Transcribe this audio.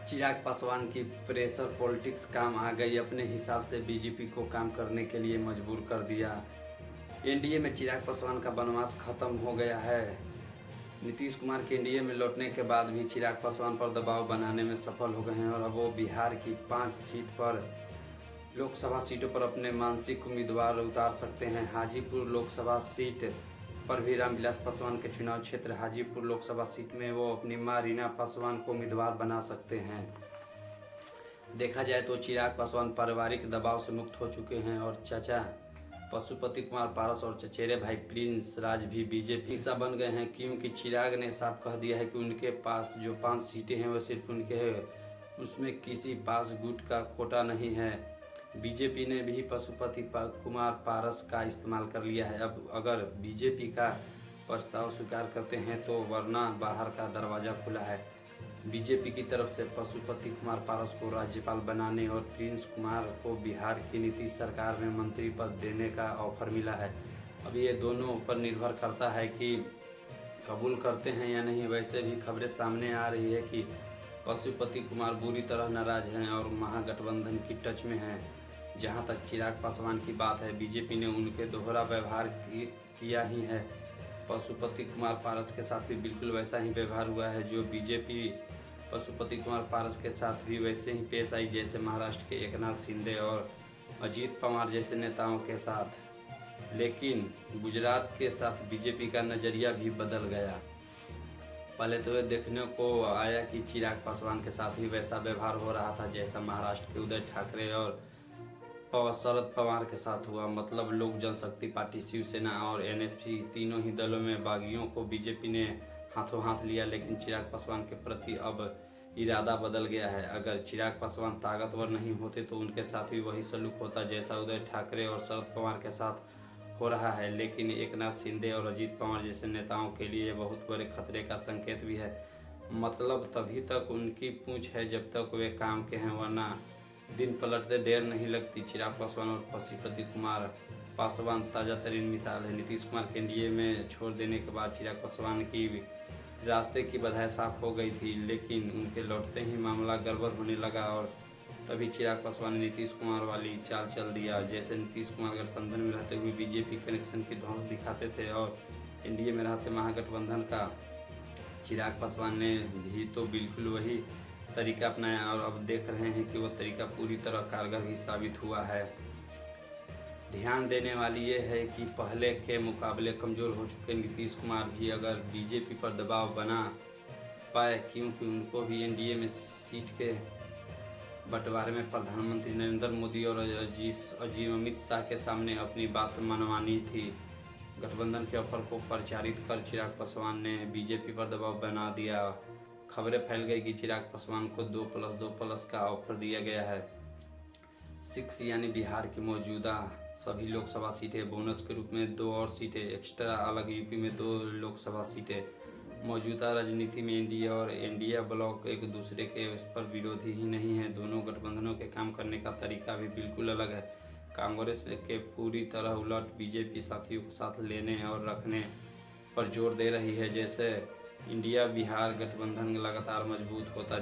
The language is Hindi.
चिराग पासवान की प्रेशर पॉलिटिक्स काम आ गई, अपने हिसाब से बीजेपी को काम करने के लिए मजबूर कर दिया। एनडीए में चिराग पासवान का वनवास खत्म हो गया है। नीतीश कुमार के एनडीए में लौटने के बाद भी चिराग पासवान पर दबाव बनाने में सफल हो गए हैं और अब वो बिहार की 5 सीट पर लोकसभा सीटों पर अपने मानसिक उम्मीदवार उतार सकते हैं। हाजीपुर लोकसभा सीट पर भी रामविलास पासवान के चुनाव क्षेत्र हाजीपुर लोकसभा सीट में वो अपनी मां रीना पासवान को उम्मीदवार बना सकते हैं। देखा जाए तो चिराग पासवान पारिवारिक दबाव से मुक्त हो चुके हैं और चाचा पशुपति कुमार पारस और चचेरे भाई प्रिंस राज भी बीजेपी हिस्सा बन गए हैं, क्योंकि चिराग ने साफ कह दिया है कि उनके पास जो 5 सीटें हैं वो सिर्फ उनके हैं, उसमें किसी पास गुट का कोटा नहीं है। बीजेपी ने भी पशुपति कुमार पारस का इस्तेमाल कर लिया है। अब अगर बीजेपी का प्रस्ताव स्वीकार करते हैं तो वरना बाहर का दरवाज़ा खुला है। बीजेपी की तरफ से पशुपति कुमार पारस को राज्यपाल बनाने और प्रिंस कुमार को बिहार की नीतीश सरकार में मंत्री पद देने का ऑफर मिला है। अब ये दोनों पर निर्भर करता है कि कबूल करते हैं या नहीं। वैसे भी खबरें सामने आ रही है कि पशुपति कुमार बुरी तरह नाराज हैं और महागठबंधन की टच में हैं। जहां तक चिराग पासवान की बात है, बीजेपी ने उनके दोहरा व्यवहार किया ही है। पशुपति कुमार पारस के साथ भी बिल्कुल वैसा ही व्यवहार हुआ है जो बीजेपी पशुपति कुमार पारस के साथ भी वैसे ही पेश आई, जैसे महाराष्ट्र के एकनाथ शिंदे और अजीत पवार जैसे नेताओं के साथ। लेकिन गुजरात के साथ बीजेपी का नज़रिया भी बदल गया। पहले तो ये देखने को आया कि चिराग पासवान के साथ भी वैसा व्यवहार हो रहा था जैसा महाराष्ट्र के उदय ठाकरे और शरद पवार के साथ हुआ। मतलब लोक जनशक्ति पार्टी, शिवसेना और एनएसपी तीनों ही दलों में बागियों को बीजेपी ने हाथों हाथ लिया, लेकिन चिराग पासवान के प्रति अब इरादा बदल गया है। अगर चिराग पासवान ताकतवर नहीं होते तो उनके साथ भी वही सलूक होता जैसा उदय ठाकरे और शरद पवार के साथ हो रहा है। लेकिन एकनाथ शिंदे और अजीत पवार जैसे नेताओं के लिए बहुत बड़े खतरे का संकेत भी है। मतलब तभी तक उनकी पूंछ है जब तक वे काम के हैं, वरना दिन पलटते देर नहीं लगती। चिराग पासवान और पशुपति कुमार पासवान ताज़ा तरीन मिसाल है। नीतीश कुमार के एनडीए में छोड़ देने के बाद चिराग पासवान की रास्ते की बधाई साफ हो गई थी, लेकिन उनके लौटते ही मामला गड़बड़ होने लगा और तभी चिराग पासवान ने नीतीश कुमार वाली चाल चल दिया। जैसे नीतीश कुमार गठबंधन में रहते हुए बीजेपी कनेक्शन की धौंस दिखाते थे और एनडीए में रहते महागठबंधन का, चिराग पासवान ने भी तो बिल्कुल वही तरीका अपनाया और अब देख रहे हैं कि वो तरीका पूरी तरह कारगर भी साबित हुआ है। ध्यान देने वाली ये है कि पहले के मुकाबले कमज़ोर हो चुके नीतीश कुमार भी अगर बीजेपी पर दबाव बना पाए, क्योंकि उनको भी एनडीए में सीट के बंटवारे में प्रधानमंत्री नरेंद्र मोदी और अमित शाह के सामने अपनी बात मनवानी थी। गठबंधन के ऑफर को प्रचारित कर चिराग पासवान ने बीजेपी पर दबाव बना दिया। खबरें फैल गई कि चिराग पासवान को 2+2+ का ऑफर दिया गया है। 6 यानी बिहार की मौजूदा सभी लोकसभा सीटें, बोनस के रूप में 2 और सीटें एक्स्ट्रा, अलग यूपी में 2 लोकसभा सीटें। मौजूदा राजनीति में एनडीए और एनडीए ब्लॉक एक दूसरे के उस पर विरोधी ही नहीं है। दोनों गठबंधनों के काम करने का तरीका भी बिल्कुल अलग है। कांग्रेस के पूरी तरह उलट बीजेपी साथियों को साथ लेने और रखने पर जोर दे रही है। जैसे इंडिया बिहार गठबंधन लगातार मजबूत होता